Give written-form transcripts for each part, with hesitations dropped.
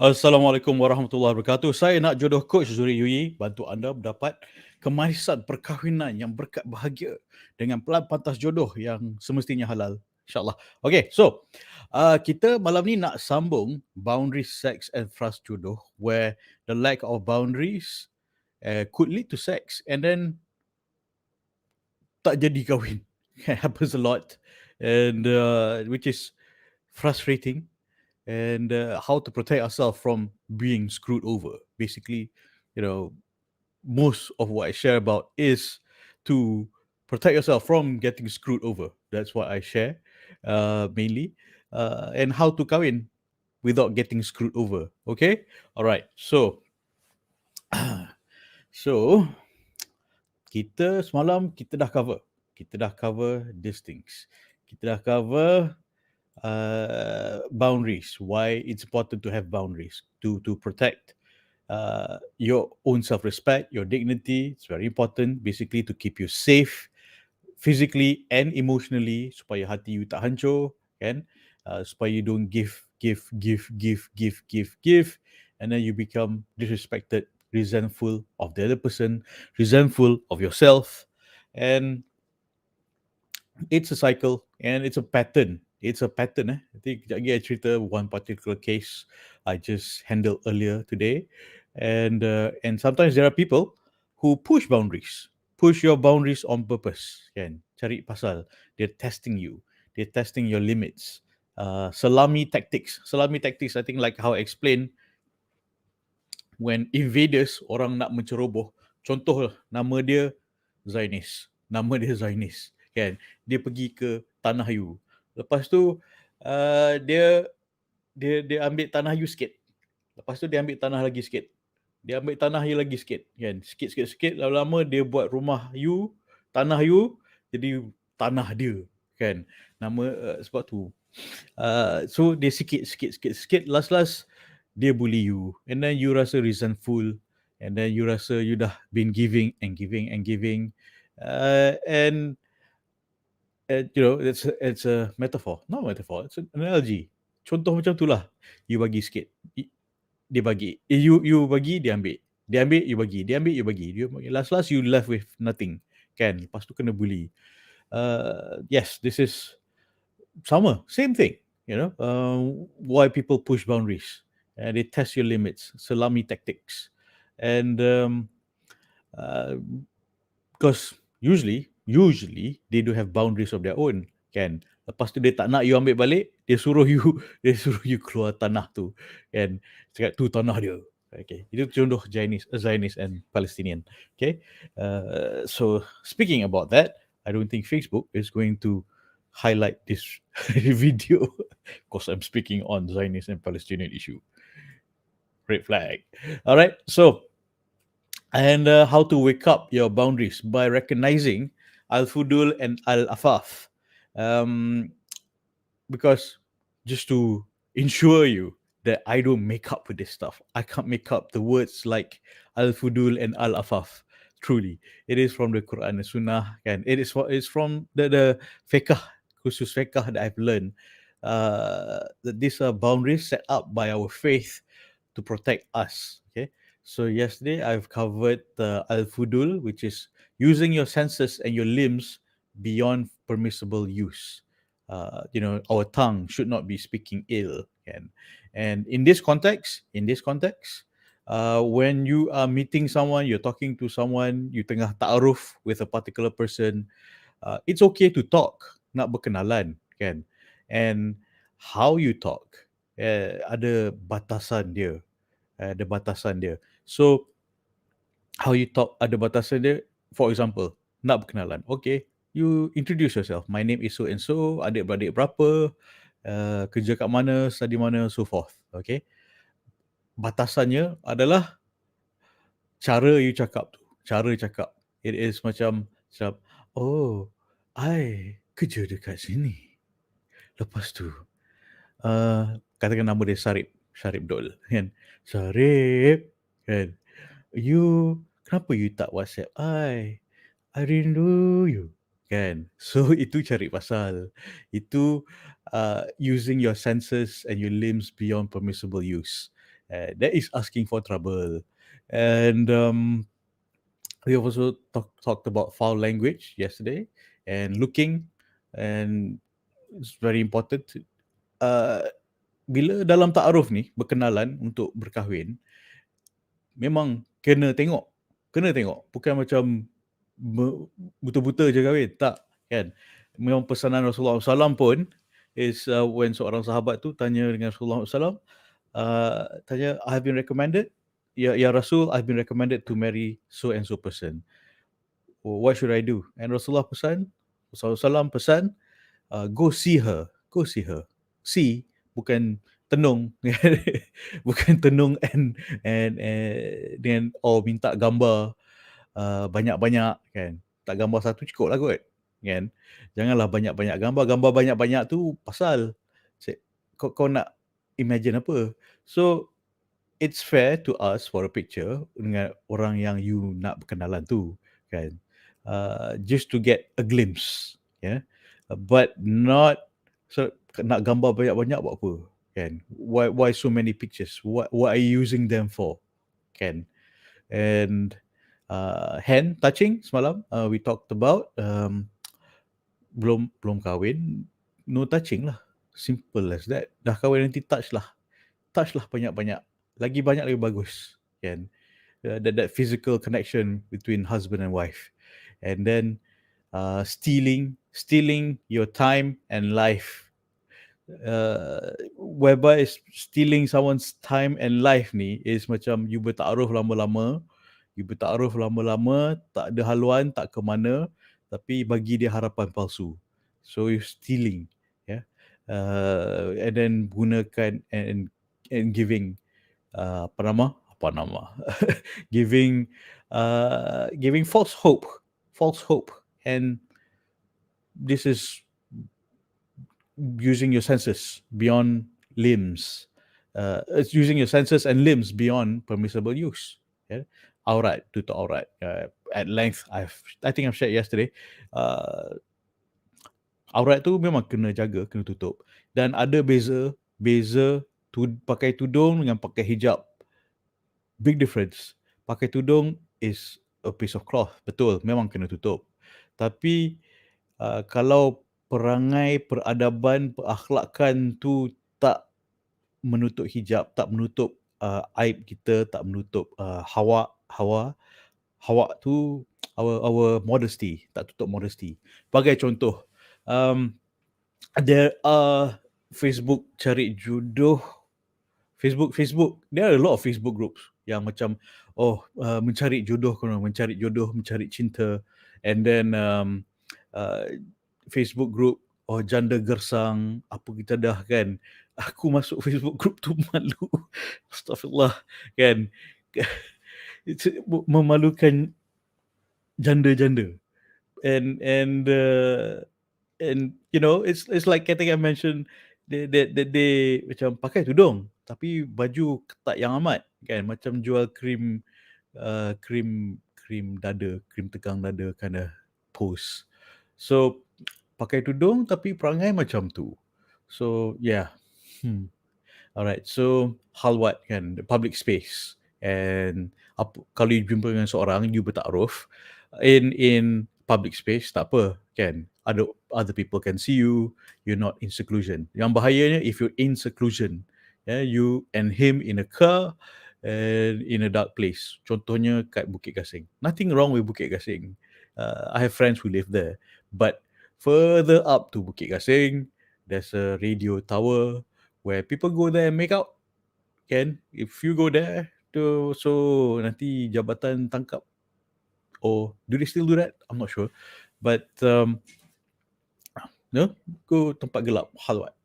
Assalamualaikum warahmatullahi wabarakatuh. Saya nak jodoh Coach Zuri Yui bantu anda mendapat kemanisan perkahwinan yang berkat bahagia dengan pelan pantas jodoh yang semestinya halal. InsyaAllah. Okay, so kita malam ni nak sambung boundaries, sex and frust jodoh where the lack of boundaries could lead to sex and then tak jadi kahwin. It happens a lot and which is frustrating and how to protect ourselves from being screwed over. Basically, most of what I share about is to protect yourself from getting screwed over. That's what I share mainly, and how to kawin without getting screwed over. Okay, all right. So, so kita semalam kita dah cover these things. Kita dah cover boundaries. Why it's important to have boundaries to protect your own self-respect, your dignity. It's very important, basically, to keep you safe physically and emotionally, supaya hati you tak hancur, kan? Supaya you don't give, and then you become disrespected, resentful of the other person, resentful of yourself, and it's a cycle and it's a pattern. It's a pattern. I think kejap lagi I cerita one particular case I just handled earlier today, and sometimes there are people who push your boundaries on purpose. Kan, cari pasal. They're testing you. They're testing your limits. Salami tactics. Salami tactics. I think like how I explained, when invaders, orang nak menceroboh, contoh nama dia Zainis, kan? Dia pergi ke tanah you. Lepas tu dia ambil tanah you sikit. Lepas tu dia ambil tanah lagi sikit. Dia ambil tanah you lagi sikit, kan? Sikit, lama-lama dia buat rumah you, tanah you jadi tanah dia, kan? Nama sebab tu. So dia sikit, last dia bully you, and then you rasa resentful, and then you rasa you dah been giving, and it's a metaphor, not metaphor, it's an analogy. Contoh macam tu lah. You bagi sikit, dia bagi, you bagi, dia ambil, you bagi, dia ambil, you bagi, last you left with nothing, kan? Lepas tu kena bully. Yes, this is same thing, why people push boundaries, and they test your limits, salami tactics, and because usually they do have boundaries of their own, kan? Lepas tu dia tak nak you ambil balik, dia suruh you keluar tanah tu, kan? Cakap tu tanah dia. Okay, itu contoh Zionist and Palestinian. Okay, so speaking about that, I don't think Facebook is going to highlight this video because I'm speaking on Zionist and Palestinian issue. Red flag. All right, so and how to wake up your boundaries by recognizing al-fudul and al-afaf, because just to ensure you that I don't make up with this stuff. I can't make up the words like al-fudul and al-afaf. Truly, it is from the Quran and Sunnah, and it's from the fiqh, khusus fiqh that I've learned, that these are boundaries set up by our faith to protect us. Okay, so yesterday I've covered the al-fudul, which is using your senses and your limbs beyond permissible use. Our tongue should not be speaking ill, and in this context, when you are meeting someone, you're talking to someone, you tengah ta'aruf with a particular person, it's okay to talk, nak berkenalan, kan? And how you talk, ada batasan dia. So how you talk ada batasan dia. For example, nak berkenalan, okay, you introduce yourself. My name is so and so, adik-beradik berapa, kerja kat mana, study mana, so forth. Okay, batasannya adalah cara you cakap tu. It is macam, oh, I kerja dekat sini. Lepas tu katakan nama dia Syarif Dol, kan? Syarif, kan? Kenapa you tak WhatsApp I rindu you, kan? So itu cari pasal. Itu using your senses and your limbs beyond permissible use. That is asking for trouble. And we also talked about foul language yesterday, and looking, and it's very important. Uh, Bila dalam ta'aruf ni, berkenalan untuk berkahwin, memang kena tengok. Bukan macam buta-buta je kahwin, tak, kan. Memang pesanan Rasulullah SAW pun is when seorang sahabat tu tanya dengan Rasulullah SAW, tanya, I have been recommended, ya Rasul, I've been recommended to marry so and so person. What should I do? And Rasulullah SAW pesan, go see her. See, bukan tenung. Bukan tenung and then minta gambar banyak-banyak, kan. Tak gambar satu cukup lah kot, kan. Janganlah banyak-banyak gambar. Gambar banyak-banyak tu pasal kau nak imagine apa. So it's fair to ask for a picture dengan orang yang you nak berkenalan tu, kan. Just to get a glimpse, yeah. But not nak gambar banyak-banyak buat apa, kan. Why so many pictures? What are you using them for, kan. And hand touching semalam, we talked about, belum kahwin, no touching lah. Simple as that. Dah kahwin nanti touch lah banyak-banyak. Lagi banyak lagi bagus, kan. That physical connection between husband and wife. And then stealing your time and life. Whereby stealing someone's time and life ni is macam you bertaruh lama-lama, tak ada haluan, tak ke mana, tapi bagi dia harapan palsu. So you stealing, yeah. And then gunakan and giving apa nama giving false hope, and this is using your senses beyond limbs. It's using your senses and limbs beyond permissible use. Yeah? Aurat, tutup aurat. At length, I think I've shared yesterday. Aurat tu memang kena jaga, kena tutup. Dan ada beza pakai tudung dengan pakai hijab. Big difference. Pakai tudung is a piece of cloth. Betul, memang kena tutup. Tapi kalau perangai, peradaban, perakhlakan tu tak menutup hijab, tak menutup aib kita, tak menutup hawa tu, our modesty, tak tutup modesty. Sebagai contoh, there are Facebook cari jodoh, Facebook, there are a lot of Facebook groups yang macam mencari jodoh, mencari cinta, and then Facebook group janda gersang, apa kita dah, kan. Aku masuk Facebook group tu malu. Astaghfirullah, kan. It's memalukan janda-janda. And you know, it's like I think I mentioned they macam pakai tudung tapi baju ketat yang amat, kan, macam jual krim dada, krim tegang dada kind of pose. So pakai tudung tapi perangai macam tu. So yeah. Alright, so halwat, kan, the public space. And kalau you jumpa dengan seorang, you bertakruf in public space, tak apa, kan. Other people can see you, you're not in seclusion. Yang bahayanya if you're in seclusion, you and him in a car and in a dark place. Contohnya kat Bukit Gasing. Nothing wrong with Bukit Gasing. I have friends who live there. But further up to Bukit Gasing, there's a radio tower where people go there and make out. Kan? If you go there, so nanti jabatan tangkap. Or do they still do that? I'm not sure. But go tempat gelap, halwat.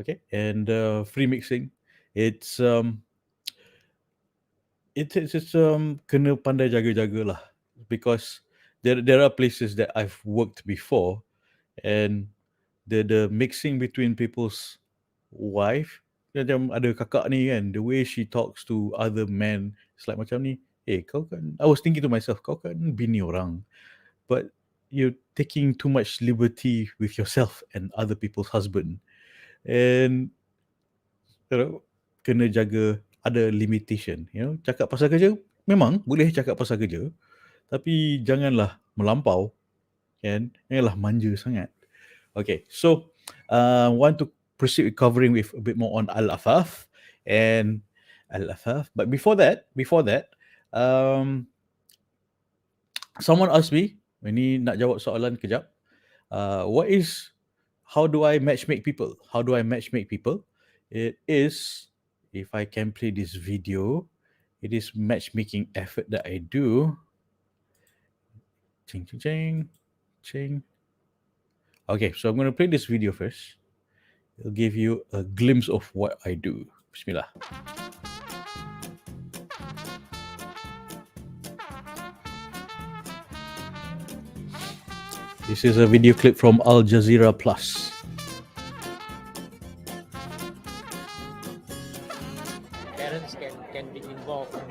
Okay, and free mixing. It's kena pandai jaga-jaga lah, because there are places that I've worked before, and the mixing between people's wife, macam ada kakak ni, kan, the way she talks to other men, it's like macam ni, kau kan, I was thinking to myself, kau kan bini orang, but you're taking too much liberty with yourself and other people's husband. And you know, kena jaga ada limitation, cakap pasal kerja, memang boleh cakap pasal kerja, tapi janganlah melampau, kan? Janganlah manja sangat. Okay, so want to proceed with covering with a bit more on Al-Afaf and Al-Afaf. But before that, someone asked me, ini nak jawab soalan kejap. How do I matchmake people? How do I matchmake people? It is, if I can play this video, it is matchmaking effort that I do. Ching, ching, ching, ching. Okay, so I'm going to play this video first. It'll give you a glimpse of what I do. Bismillah. This is a video clip from Al Jazeera Plus. Parents can be involved. I've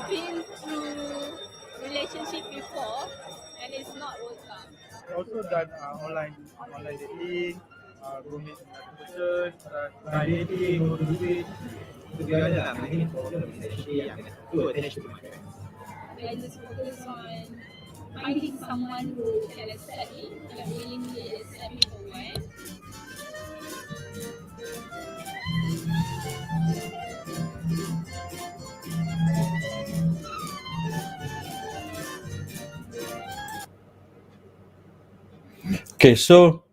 been through relationship before and it's not worked out. Also done online dating, rooming with another person, blind dating, go to date. To be honest, my main problem is actually I'm too attached to my parents. I just focus on finding someone who can accept me, can willingly accept me for who I am. Okay, so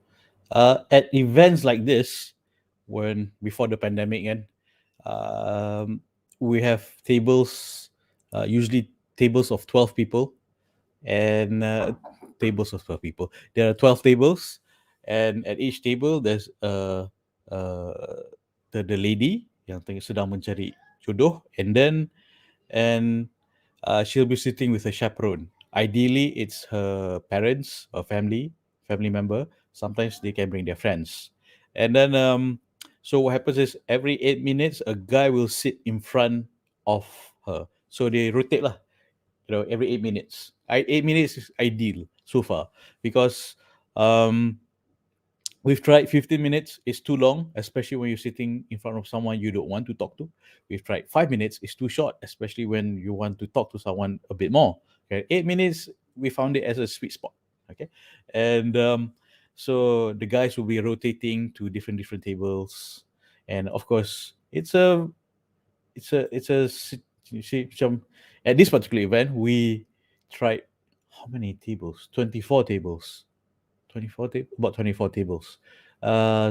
at events like this, when before the pandemic, we have tables, usually tables of 12 people, and tables of 12 people. There are 12 tables, and at each table there's the lady yang sedang mencari jodoh, and she'll be sitting with a chaperone. Ideally, it's her parents or family member. Sometimes they can bring their friends. And then, so what happens is every 8 minutes, a guy will sit in front of her. So they rotate lah, every 8 minutes. 8 minutes is ideal so far because we've tried 15 minutes, it's too long, especially when you're sitting in front of someone you don't want to talk to. We've tried 5 minutes, it's too short, especially when you want to talk to someone a bit more. Okay, 8 minutes, we found it as a sweet spot. Okay, and so the guys will be rotating to different tables, and of course, it's a you see, at this particular event, we tried how many tables? 24 tables. About 24 tables.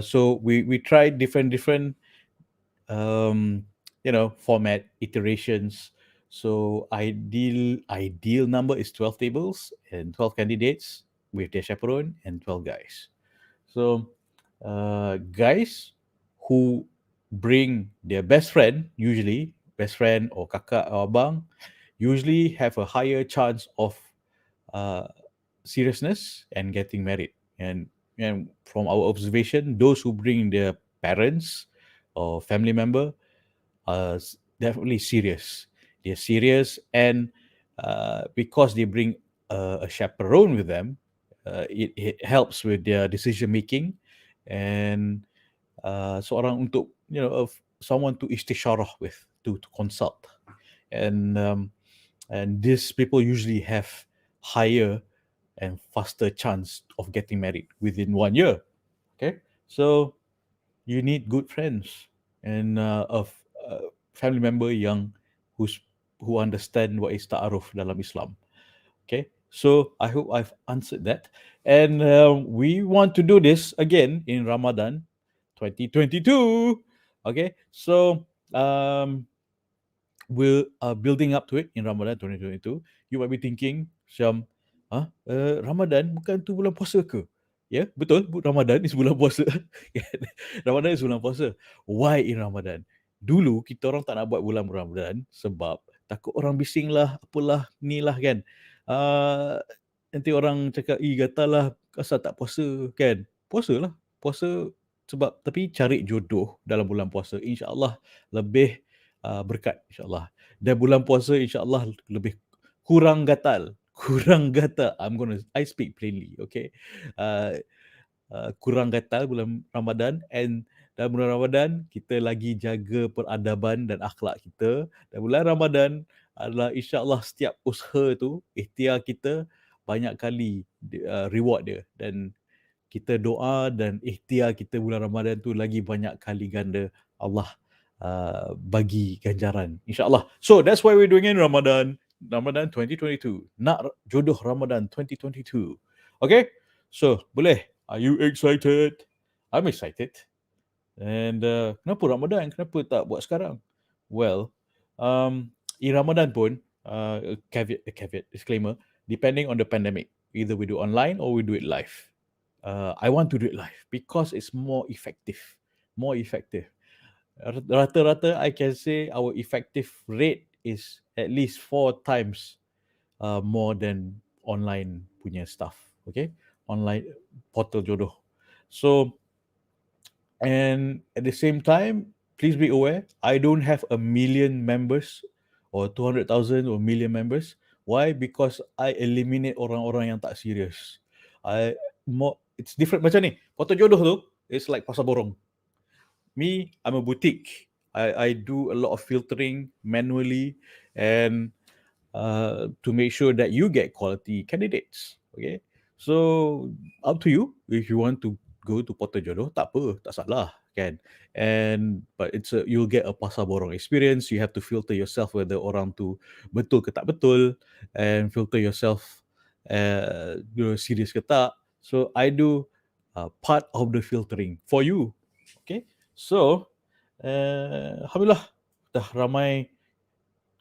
So we tried different format iterations. So ideal number is 12 tables and 12 candidates with their chaperone and 12 guys. So guys who bring their best friend, usually best friend or kakak or abang, usually have a higher chance of seriousness and getting married. And from our observation, those who bring their parents or family member are definitely serious. They're serious, and because they bring a chaperone with them, it helps with their decision making, and seorang untuk someone to istisyarah with, to consult, and these people usually have higher and faster chance of getting married within 1 year. Okay, so you need good friends and a family member who understand what is ta'aruf dalam Islam. Okay, so I hope I've answered that, and we want to do this again in Ramadan 2022. Okay, so we're building up to it in Ramadan 2022. You might be thinking, Syam, Ramadan bukan tu bulan puasa ke? Ya, betul. Ramadan is bulan puasa. Ramadan is bulan puasa. Why in Ramadan? Dulu kita orang tak nak buat bulan Ramadan sebab takut orang bising lah, apalah, ni lah kan. Nanti orang cakap, gatal lah, asal tak puasa kan. Puasa lah. Puasa sebab, tapi cari jodoh dalam bulan puasa, insyaAllah lebih berkat, insyaAllah. Dan bulan puasa insyaAllah lebih kurang gatal. Kurang gatal. I speak plainly, okay? Uh, kurang gatal bulan Ramadan, and dalam bulan Ramadan kita lagi jaga peradaban dan akhlak kita. Dan bulan Ramadan adalah insya-Allah setiap usaha tu, ikhtiar kita banyak kali reward dia, dan kita doa dan ikhtiar kita bulan Ramadan tu lagi banyak kali ganda Allah bagi ganjaran insya-Allah. So that's why we're doing in Ramadan 2022. Nak jodoh Ramadan 2022. Okay? So, boleh? Are you excited? I'm excited. And kenapa Ramadan? Kenapa tak buat sekarang? Well, in Ramadan pun, caveat, disclaimer, depending on the pandemic, either we do online or we do it live. I want to do it live because it's more effective. More effective. Rata-rata, I can say our effective rate is at least 4 times more than online punya stuff. Okay? Online portal jodoh. So, and at the same time, please be aware, I don't have 1,000,000 members or 200,000 or million members. Why? Because I eliminate orang-orang yang tak serius. It's different macam ni. Portal jodoh tu, it's like pasar borong. Me, I'm a boutique. I do a lot of filtering manually and to make sure that you get quality candidates. Okay, so up to you if you want to go to Portal Jodoh, tak apa, tak salah kan. But you'll get a pasar borong experience. You have to filter yourself whether orang tu betul ke tak betul, and filter yourself serious ke tak. So I do part of the filtering for you. Okay, so alhamdulillah dah ramai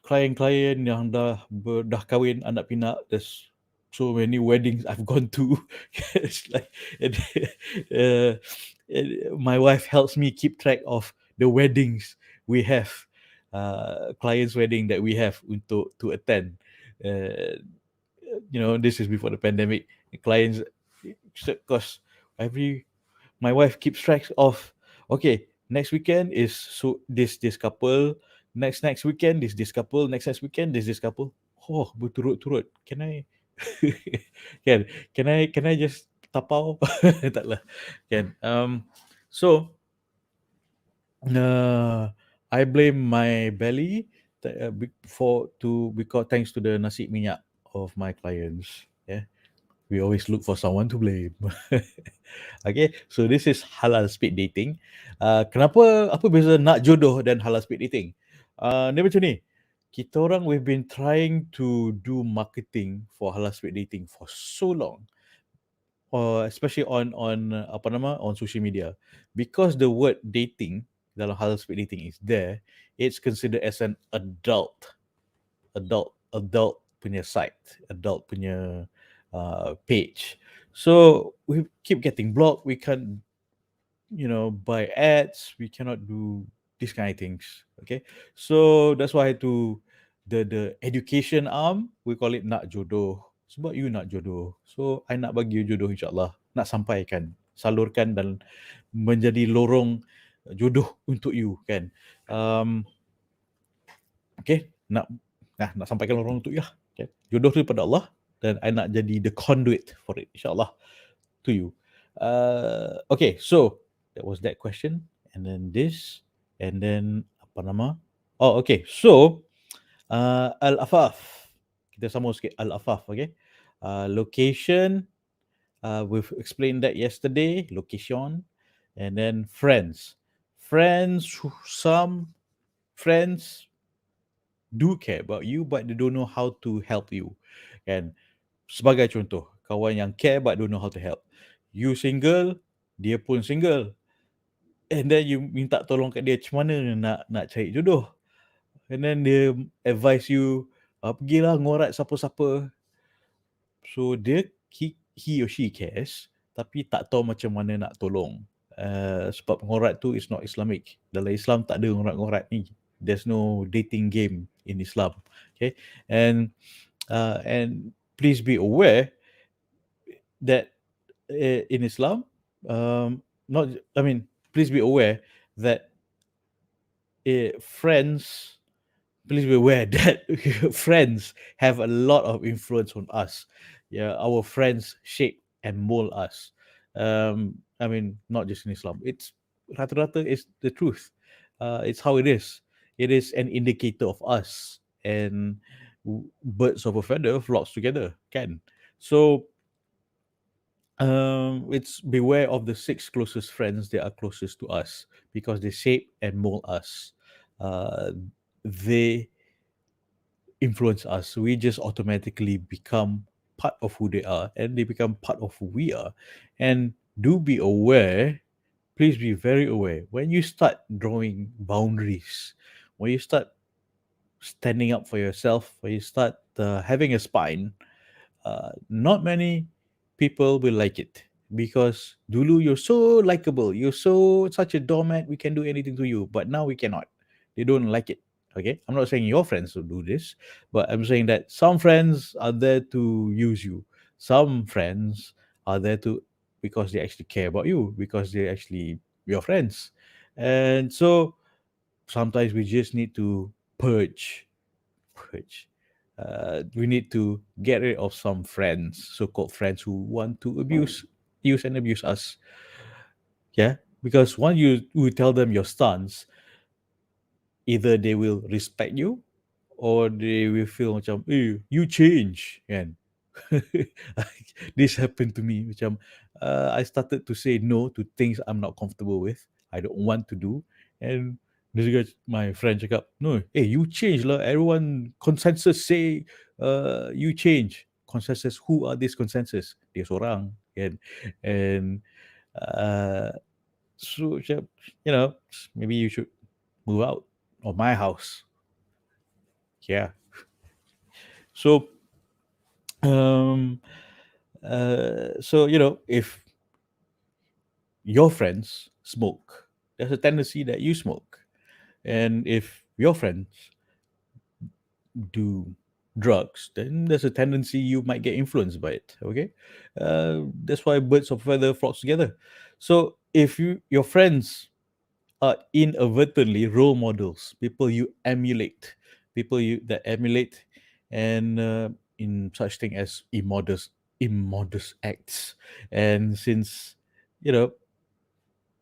klien-klien yang dah kahwin, anak pinak. There's so many weddings I've gone to. It's like my wife helps me keep track of the weddings we have, clients' wedding that we have to attend. This is before the pandemic. Clients, because my wife keeps track of, okay, next weekend is this couple, next weekend this couple, next weekend this couple. Oh, berturut-turut. Can I can I just tapau? Taklah. Kan. So I blame my belly because thanks to the nasi minyak of my clients. Yeah. We always look for someone to blame. Okay, so this is halal speed dating. Apa beza nak jodoh dan halal speed dating? Ni macam ni. Kita orang, we've been trying to do marketing for halal speed dating for so long. Especially on social media. Because the word dating dalam halal speed dating is there, it's considered as an adult punya site, adult punya page. So we keep getting blocked. We can't, buy ads. We cannot do these kind of things. Okay, so that's why to the education arm, we call it nak jodoh. Sebab you nak jodoh, so I nak bagi you jodoh insyaAllah. Nak sampaikan, salurkan dan menjadi lorong jodoh untuk you kan. Okay, nak sampaikan lorong untuk you lah. Okay. Jodoh tu daripada Allah, dan I nak jadi the conduit for it insyaAllah to you. Okay, so that was that question, and then this, and then okay, so Al-Afaf, kita sama sikit Al-Afaf. Okay, location, we've explained that yesterday, location. And then friends, some friends do care about you, but they don't know how to help you. And sebagai contoh, kawan yang care but don't know how to help. You single, dia pun single. And then you minta tolong kat dia macam mana nak cari jodoh. And then dia advise you, pergilah ngorat siapa-siapa. So he or she cares, tapi tak tahu macam mana nak tolong. Sebab ngorat tu is not Islamic. Dalam Islam tak ada ngorat-ngorat ni. There's no dating game in Islam. Okay, and please be aware that in Islam, please be aware that friends please be aware that friends have a lot of influence on us. Yeah, our friends shape and mold us. I mean, not just in Islam. It's rata-rata is the truth. It's how it is. It is an indicator of us, and birds of a feather flocks together. Can so it's beware of the six closest friends that are closest to us because they shape and mold us. Uh, they influence us. We just automatically become part of who they are and they become part of who we are. And do be aware, please be very aware when you start drawing boundaries, when you start standing up for yourself, when you start having a spine, not many people will like it because dulu you're so likable, you're so such a doormat, we can do anything to you, but now we cannot. They don't like it. Okay, I'm not saying your friends will do this, but I'm saying that some friends are there to use you. Some friends are there to because they actually care about you, because they actually your friends. And so sometimes we just need to purge. We need to get rid of some friends, so-called friends who want to use and abuse us. Yeah, because once you tell them your stance, either they will respect you or they will feel macam, you change, kan? This happened to me. Macam, I started to say no to things I'm not comfortable with. I don't want to do. And this guy, my friend cakap, no, you change lah. Everyone consensus say you change. Consensus, who are these consensus? Dia seorang, kan? And uh, so, you know, maybe you should move out of my house. Yeah. So, um, if your friends smoke, there's a tendency that you smoke. And if your friends do drugs, then there's a tendency you might get influenced by it. Okay, that's why birds of feather flocks together. So if your friends are inadvertently role models, people you emulate, people you that emulate, and in such thing as immodest acts, and since you know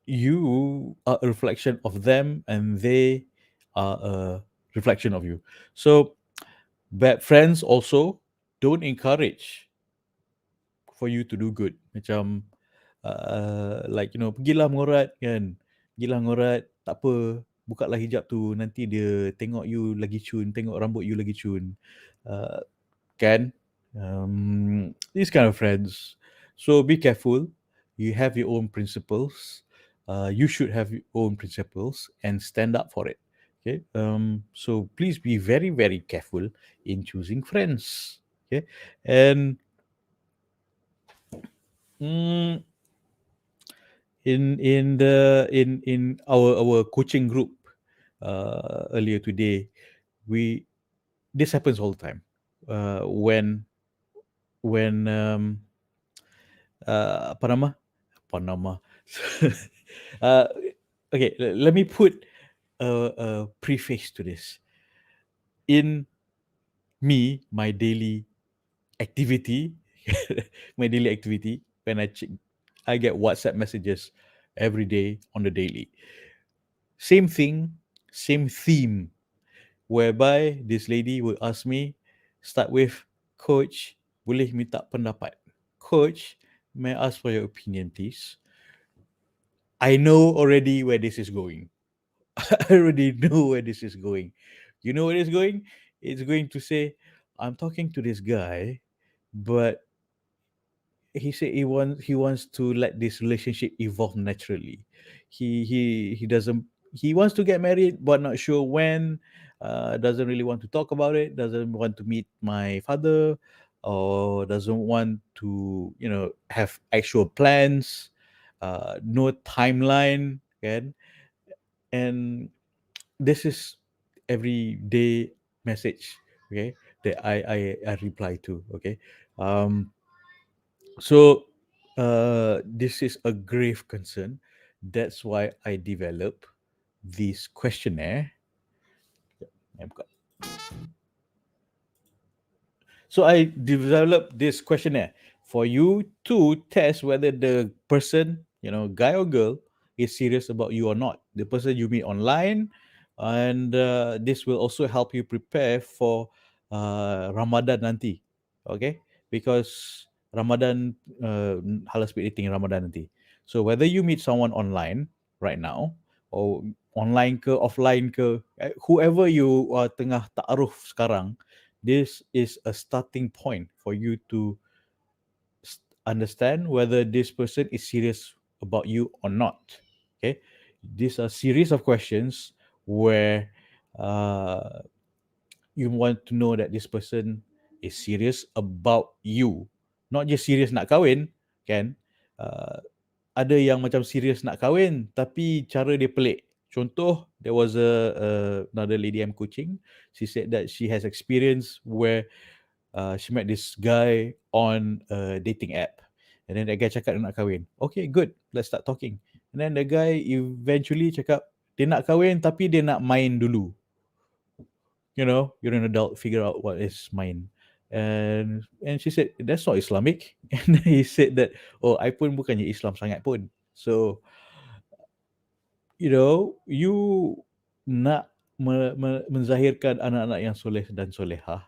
you are a reflection of them and they are a reflection of you. So bad friends also don't encourage for you to do good. Macam like pergilah mengorat kan. Pergilah mengorat, tak apa, buka lah hijab tu, nanti dia tengok you lagi cun, tengok rambut you lagi cun. Uh, kan? These kind of friends. So be careful. You have your own principles. You should have your own principles and stand up for it. Okay. So please be very, very careful in choosing friends. Okay. And mm, in our coaching group earlier today, we this happens all the time. When apa nama? Apa nama? uh, okay, let me put a preface to this. In my daily activity, my daily activity, when I get WhatsApp messages every day on the daily. Same thing, same theme, whereby this lady will ask me, start with, Coach, boleh minta pendapat? Coach, may I ask for your opinion, please? I know already where this is going. I already know where this is going. You know where it's going? It's going to say, I'm talking to this guy, but he said he wants to let this relationship evolve naturally. He doesn't he wants to get married, but not sure when. Doesn't really want to talk about it. Doesn't want to meet my father, or doesn't want to have actual plans. No timeline, kan? And this is everyday message, okay, that I reply to, okay. So this is a grave concern. That's why I developed this questionnaire. So I developed this questionnaire for you to test whether the person, guy or girl, is serious about you or not. The person you meet online, and this will also help you prepare for Ramadan nanti. Okay, because Ramadan, halal speed dating Ramadan nanti. So whether you meet someone online right now, or online ke offline ke, whoever you tengah ta'aruf sekarang, this is a starting point for you to understand whether this person is serious about you or not. Okay, these are series of questions where uh, you want to know that this person is serious about you, not just serious nak kahwin, kan? Ada yang macam serius nak kahwin tapi cara dia pelik. Contoh, there was another lady I'm coaching. She said that she has experience where she met this guy on a dating app. And then that guy cakap dia nak kahwin. Okay, good. Let's start talking. And then the guy eventually cakap dia nak kahwin tapi dia nak main dulu. You're an adult, figure out what is main. And she said, that's not Islamic. And he said that, oh, I pun bukannya Islam sangat pun. So, you nak menzahirkan anak-anak yang soleh dan solehah.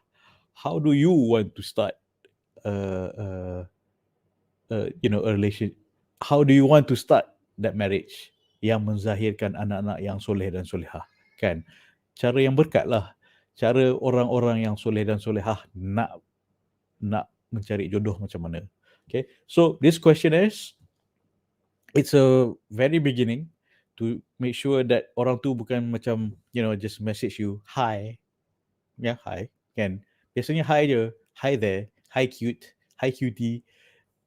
How do you want to start a relation? How do you want to start that marriage yang menzahirkan anak-anak yang soleh dan solehah? Kan? Cara yang berkat lah. Cara orang-orang yang soleh dan solehah nak mencari jodoh macam mana. Okay, so this question is, it's a very beginning to make sure that orang tu bukan macam, just message you, hi. Yeah, hi. Kan? Biasanya hi je, hi there, hi cute, hi cutie.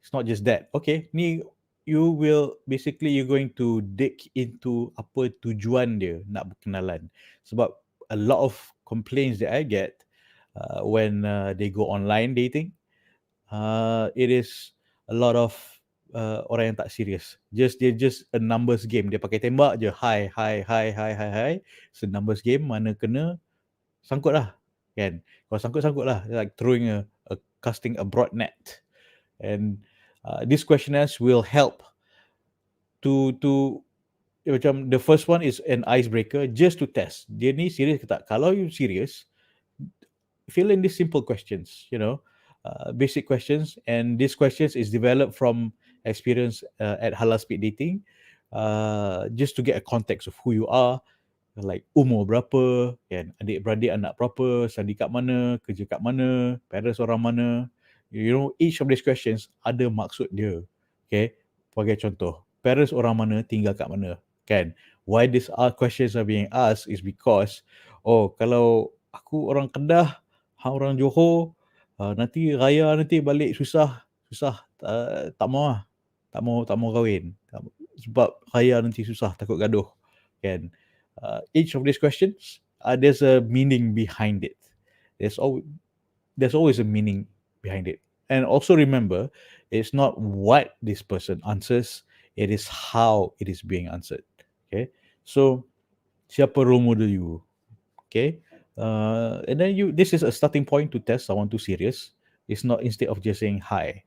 It's not just that. Okay, ni you will, basically you're going to dig into apa tujuan dia nak berkenalan. Sebab a lot of complaints that I get when they go online dating, it is a lot of orang yang tak serius. Dia just a numbers game. Dia pakai tembak je. Hi, hi, hi, hi, hi, hi. It's a numbers game. Mana kena, sangkut lah. Kan? Kalau sangkut lah. Like throwing casting a broad net. And these questionnaires will help to macam the first one is an icebreaker just to test. Dia ni serius ke tak? Kalau you serious, fill in these simple questions, basic questions. And these questions is developed from experience at halal speed dating, just to get a context of who you are, like umur berapa, kan, adik-beradik anak berapa, study kat mana, kerja kat mana, parents orang mana. Each of these questions ada maksud dia. Okay, sebagai contoh, parents orang mana, tinggal kat mana, kan. Why these questions are being asked is because, kalau aku orang Kedah, hang orang Johor, nanti raya nanti balik susah, tak mau lah, tak mau kahwin, sebab raya nanti susah, takut gaduh, kan. Each of these questions, there's a meaning behind it. There's always a meaning behind it. And also remember, it's not what this person answers, it is how it is being answered. Okay, so siapa role model you? Okay, and then this is a starting point to test someone too serious. It's not, instead of just saying hi.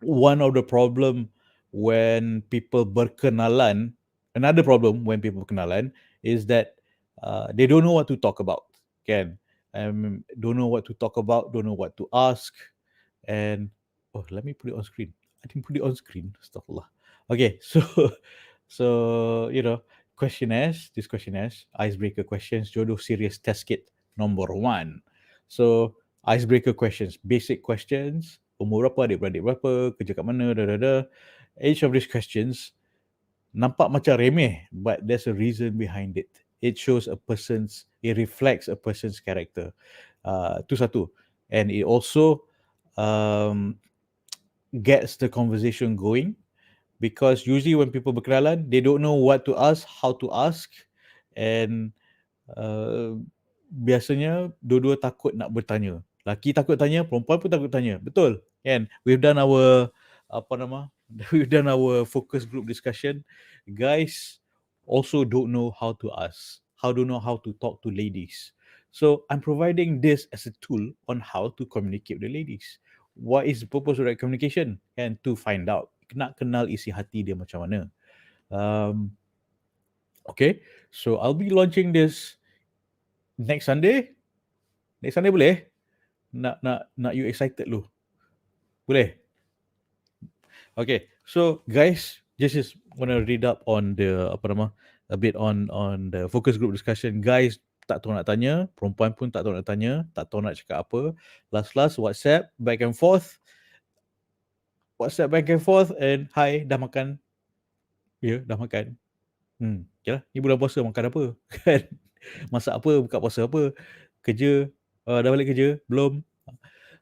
One of the problem when people berkenalan, another problem when people berkenalan is that they don't know what to talk about. Kan? Don't know what to talk about, don't know what to ask. And let me put it on screen. I didn't put it on screen. Astaghfirullah. Okay, so these questionnaires, icebreaker questions, jodoh serious test kit number 1. So icebreaker questions, basic questions, umur berapa, adik-beradik berapa, kerja kat mana, Each of these questions nampak macam remeh, but there's a reason behind it. It reflects a person's character. Tu satu. And it also gets the conversation going, because usually when people berkenalan, they don't know what to ask, how to ask, and biasanya dua-dua takut nak bertanya. Laki takut tanya, perempuan pun takut tanya. Betul, kan? We've done our we've done our focus group discussion. Guys also don't know how to ask, how to know how to talk to ladies. So I'm providing this as a tool on how to communicate with the ladies. What is the purpose of that communication? And to find out, nak kenal isi hati dia macam mana. Okay, so I'll be launching this next Sunday. Next Sunday boleh? Nak you excited lu? Boleh? Okay, so guys, just wanna read up on the a bit on the focus group discussion. Guys, tak tahu nak tanya, perempuan pun tak tahu nak tanya, tak tahu nak cakap apa. Last WhatsApp back and forth. WhatsApp back and forth and hi, dah makan? Ya, dah makan. Okay lah, ni bulan puasa makan apa? Kan? Masak apa? Buka puasa apa? Kerja? Dah balik kerja? Belum?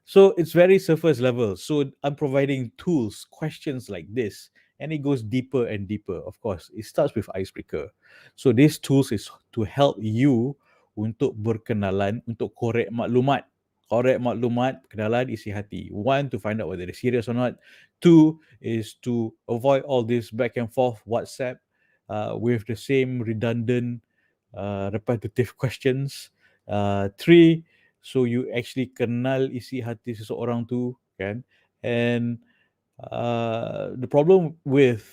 So it's very surface level. So I'm providing tools, questions like this, and it goes deeper and deeper. Of course, it starts with icebreaker. So these tools is to help you untuk berkenalan, untuk korek maklumat. Korek maklumat, kenalan isi hati. One, to find out whether they're serious or not. Two, is to avoid all this back and forth WhatsApp with the same redundant, repetitive questions. Three, so you actually kenal isi hati seseorang tu, kan? And the problem with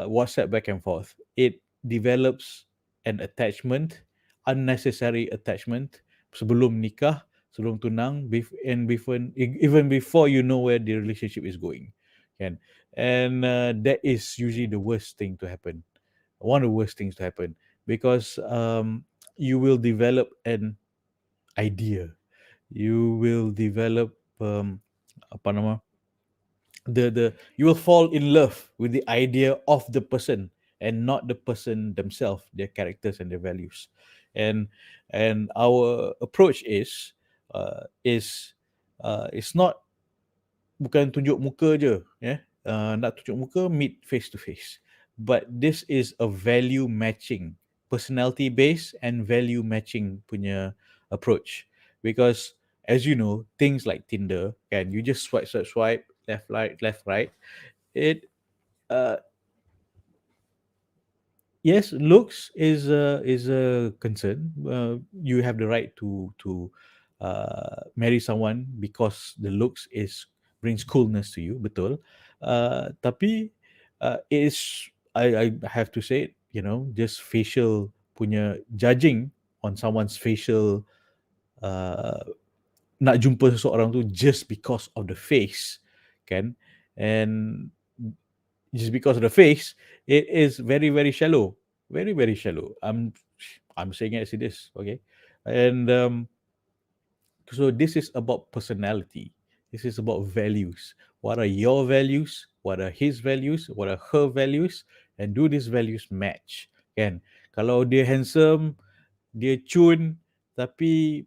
WhatsApp back and forth, it develops an attachment, unnecessary attachment sebelum nikah, sebelum tunang, and even before you know where the relationship is going, kan? And that is usually the worst thing to happen. One of the worst things to happen, because you will develop an idea. You will develop you will fall in love with the idea of the person and not the person themselves, their characters and their values. And our approach is it's not bukan tunjuk muka je, nak tunjuk muka, meet face to face. But this is a value matching, personality based and value matching punya approach. Because as you know, things like Tinder, can you just swipe, left, right. It yes, looks is a concern. You have the right to marry someone because the looks brings coolness to you, betul. Tapi I have to say it, just facial punya judging on someone's facial, nak jumpa seseorang tu just because of the face, kan? And just because of the face, it is very, very shallow. Very, very shallow. I'm saying it as it is, okay? And so this is about personality. This is about values. What are your values? What are his values? What are her values? And do these values match? Kan? Kalau dia handsome, dia cun, tapi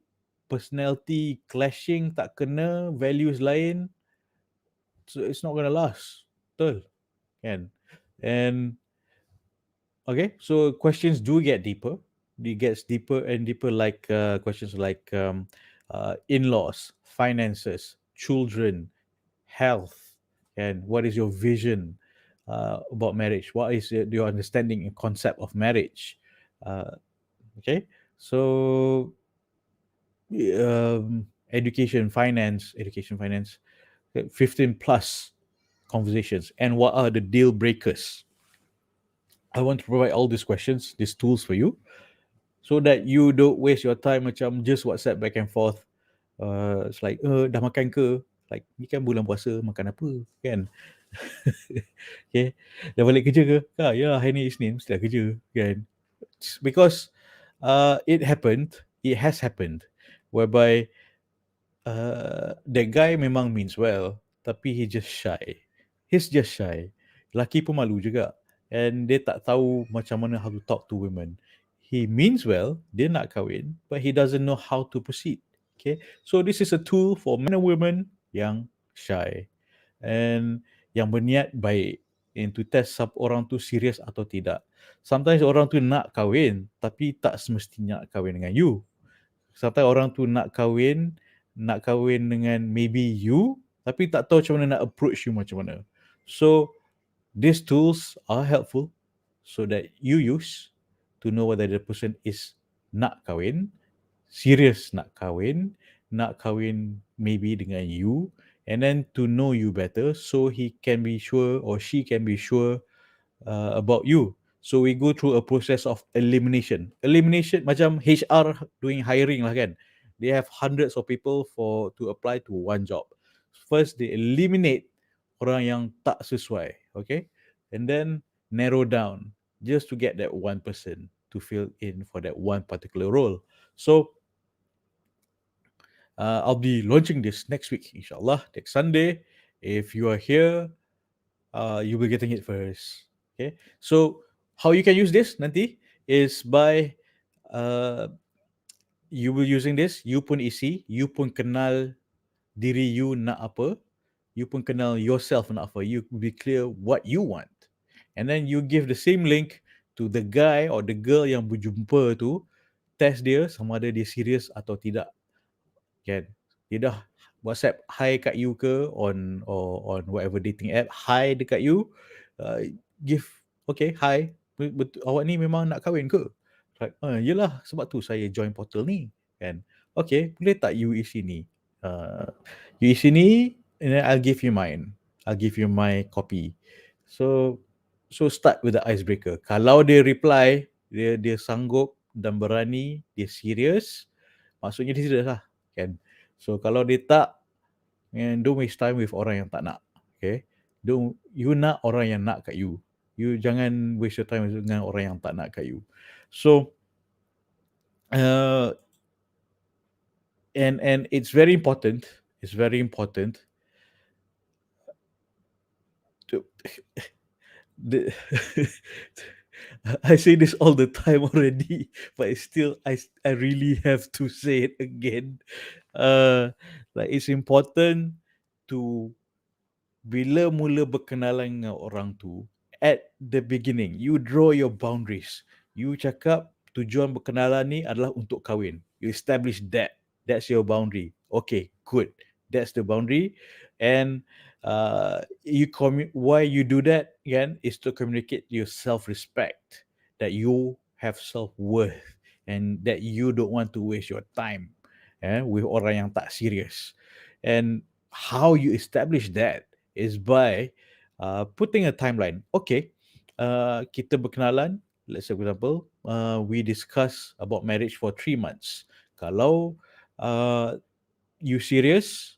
personality clashing, tak kena, values lain, so it's not gonna last. Betul? Kan? And okay, so questions do get deeper. It gets deeper and deeper, like questions like in-laws, finances, children, health, and what is your vision about marriage? What is your understanding and concept of marriage? Okay, so education, finance, 15 plus conversations, and what are the deal breakers? I want to provide all these questions, these tools for you, so that you don't waste your time macam just WhatsApp back and forth. It's like, dah makan ke? Like, ni kan bulan puasa, makan apa? Kan? Okay. Dah balik kerja ke? Ya, hari ni Isnin, mesti dah kerja. Kan? Because it has happened, whereby that guy memang means well, tapi he's just shy. Lelaki pun malu juga, and dia tak tahu macam mana how to talk to women. He means well, dia nak kahwin, but he doesn't know how to proceed. Okay, so this is a tool for men and women yang shy and yang berniat baik, and to test orang tu serius atau tidak. Sometimes orang tu nak kahwin, tapi tak semestinya nak kahwin dengan you. Sometimes orang tu nak kahwin dengan maybe you, tapi tak tahu macam mana nak approach you macam mana. So these tools are helpful so that you use to know whether the person is nak kahwin, serious nak kahwin maybe dengan you, and then to know you better so he can be sure or she can be sure about you. So we go through a process of elimination. Elimination macam HR doing hiring lah kan. They have hundreds of people to apply to one job. First they eliminate orang yang tak sesuai, okay? And then narrow down just to get that one person to fill in for that one particular role. So I'll be launching this next week, inshallah, next Sunday. If you are here, you'll be getting it first. Okay, so how you can use this nanti is by you will using this, you pun isi, you pun kenal diri you nak apa, you pun kenal yourself nak apa, you be clear what you want, and then you give the same link to the guy or the girl yang berjumpa tu, test dia sama ada dia serius atau tidak. Kan, dia dah WhatsApp hi kat you ke on whatever dating app, hi dekat you, give okay hi, betul awak ni memang nak kahwin ke? Like, yelah sebab tu saya join portal ni kan. Okay, boleh tak you isi ni, you isi ni and then I'll give you mine, I'll give you my copy. So start with the icebreaker. Kalau dia reply, dia sanggup dan berani, dia serius, maksudnya dia serius lah kan. So kalau dia tak, don't waste time with orang yang tak nak. Okay, you nak orang yang nak kat you, you jangan waste your time dengan orang yang tak nak kat you. So and it's very important to I say this all the time already, but still I really have to say it again. Like it's important to bila mula berkenalan dengan orang tu, at the beginning, you draw your boundaries. You cakap tujuan berkenalan ni adalah untuk kahwin. You establish that. That's your boundary. Okay, good. That's the boundary. And why you do that again is to communicate your self-respect, that you have self-worth and that you don't want to waste your time with orang yang tak serious. And how you establish that is by putting a timeline. Okay, kita berkenalan, let's say for example, we discuss about marriage for 3 months. Kalau you serious,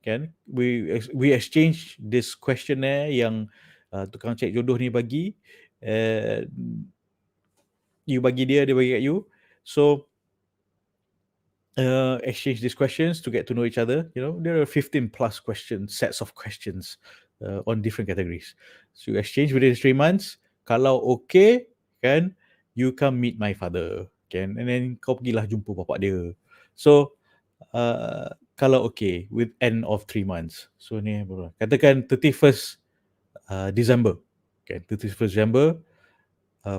kan, we exchange this questionnaire yang tukang cek jodoh ni bagi, you bagi dia bagi kat you. So exchange these questions to get to know each other. You know, there are 15 plus sets of questions on different categories. So you exchange within 3 months. Kalau okay, kan, you come meet my father, kan, and then kau pergilah jumpa bapak dia. So kalau okay with end of 3 months. So ni katakan 31st December, okay, 31st December.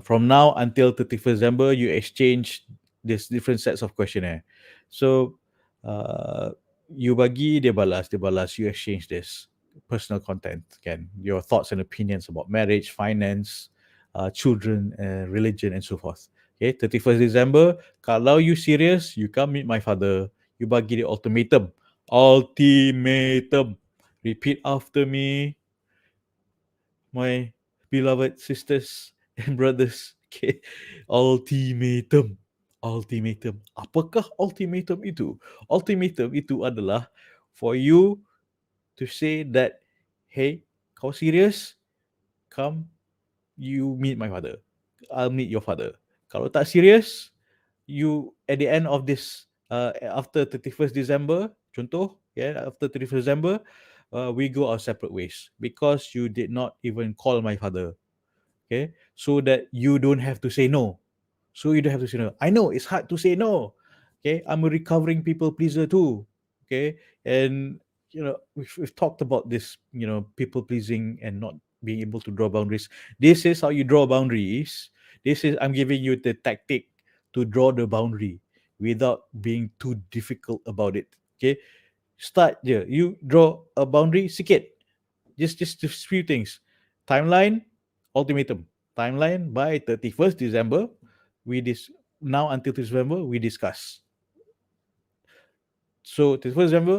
From now until 31st December, you exchange these different sets of questionnaire. So you bagi, dia balas, you exchange this personal content, kan, your thoughts and opinions about marriage, finance, children, religion and so forth. Okay, 31st December, kalau you serious, you come meet my father, you bagi dia ultimatum. Repeat after me, my beloved sisters and brothers. Okay, ultimatum. Apakah ultimatum itu? Ultimatum itu adalah for you to say that, hey, kau serious? Come, you meet my father. I'll meet your father. Kalau tak serious, you at the end of this, after 31st December, contoh, after 31st December, we go our separate ways because you did not even call my father. Okay, so that you don't have to say no. I know it's hard to say no. Okay, I'm a recovering people pleaser too. Okay, and you know we've talked about this. You know, people pleasing and not being able to draw boundaries. This is how you draw boundaries. I'm giving you the tactic to draw the boundary without being too difficult about it. Okay, start je. You draw a boundary sikit. Just a few things. Timeline, ultimatum. Timeline by 31st December. now until December we discuss. So 31st December,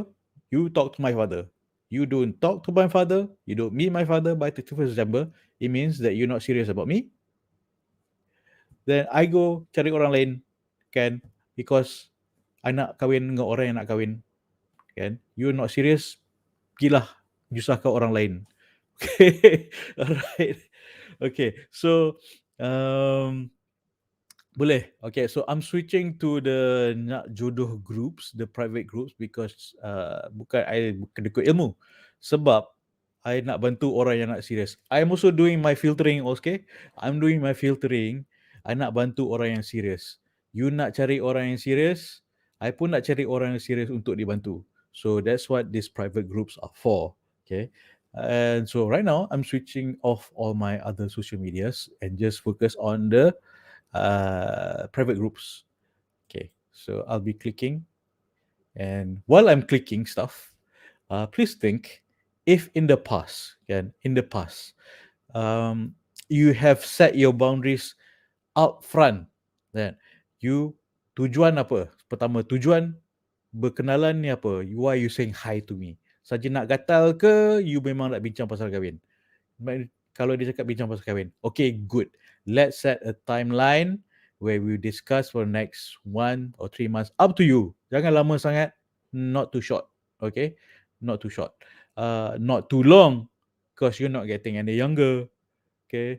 you talk to my father. You don't talk to my father, you don't meet my father by 31st December, it means that you're not serious about me. Then I go cari orang lain, kan? Because I nak kahwin dengan orang yang nak kahwin, kan? You're not serious, pergilah nyusahkan orang lain. Okay, alright. Okay, so boleh. Okay, so I'm switching to the nak jodoh groups, the private groups, because bukan I kedekut ilmu. Sebab I nak bantu orang yang nak serius. I'm also doing my filtering, okay? I'm doing my filtering. I nak bantu orang yang serius. You nak cari orang yang serius, I pun nak cari orang yang serius untuk dibantu. So that's what these private groups are for, okay? And so right now, I'm switching off all my other social medias and just focus on the private groups. Okay, so I'll be clicking, and while I'm clicking stuff, please think if in the past, you have set your boundaries up front, then you tujuan apa? Pertama, tujuan berkenalan ni apa? Why you saying hi to me? Saja nak gatal ke you memang nak bincang pasal kahwin? Kalau dia cakap bincang pasal kahwin, okay, good. Let's set a timeline where we discuss for next 1 or 3 months. Up to you. Jangan lama sangat, not too short. Okay? Not too short. Not too long, because you're not getting any younger. Okay?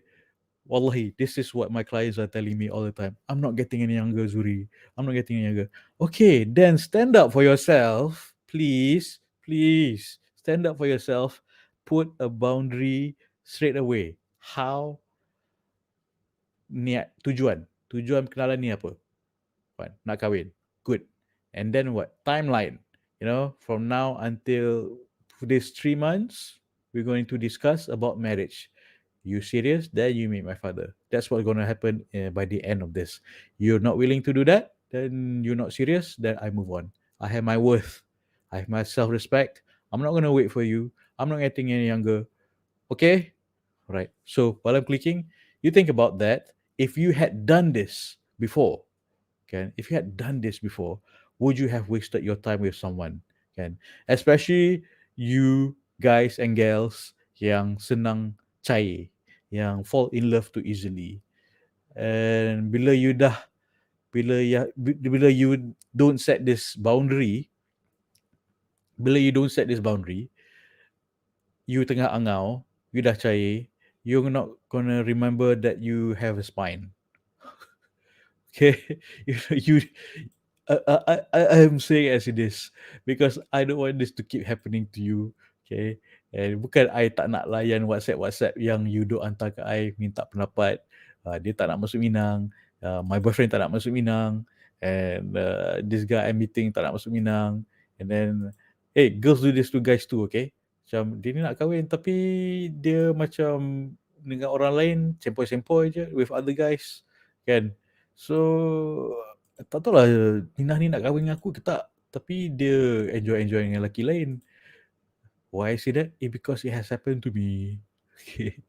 Wallahi, this is what my clients are telling me all the time. I'm not getting any younger, Zuri. I'm not getting any younger. Okay, then stand up for yourself. Please, please. Stand up for yourself. Put a boundary straight away. How? Niat, tujuan. Tujuan kenalan ni apa? What? Nak kahwin. Good. And then what? Timeline. You know, from now until this 3 months, we're going to discuss about marriage. You serious? Then you meet my father. That's what's going to happen by the end of this. You're not willing to do that? Then you're not serious? Then I move on. I have my worth. I have my self-respect. I'm not going to wait for you. I'm not getting any younger. Okay? Right. So while I'm clicking, you think about that. If you had done this before, if you had done this before, would you have wasted your time with someone? Especially you guys and girls yang senang cair, yang fall in love too easily. And bila you don't set this boundary, you tengah angau, you dah cair, you're not gonna remember that you have a spine. Okay, I'm saying as it is because I don't want this to keep happening to you. Okay, and bukan I tak nak layan WhatsApp yang you duk hantar ke I minta pendapat. Dia tak nak masuk Minang. My boyfriend tak nak masuk Minang. And this guy I'm meeting tak nak masuk Minang. And then, hey, girls do this to guys too, okay? Macam dia ni nak kahwin tapi dia macam dengan orang lain sempoi-sempoi je with other guys, kan? So tak tahulah Minah ni nak kahwin dengan aku ke tak, tapi dia enjoy dengan lelaki lain. Why I say that? Because it has happened to me. Okay.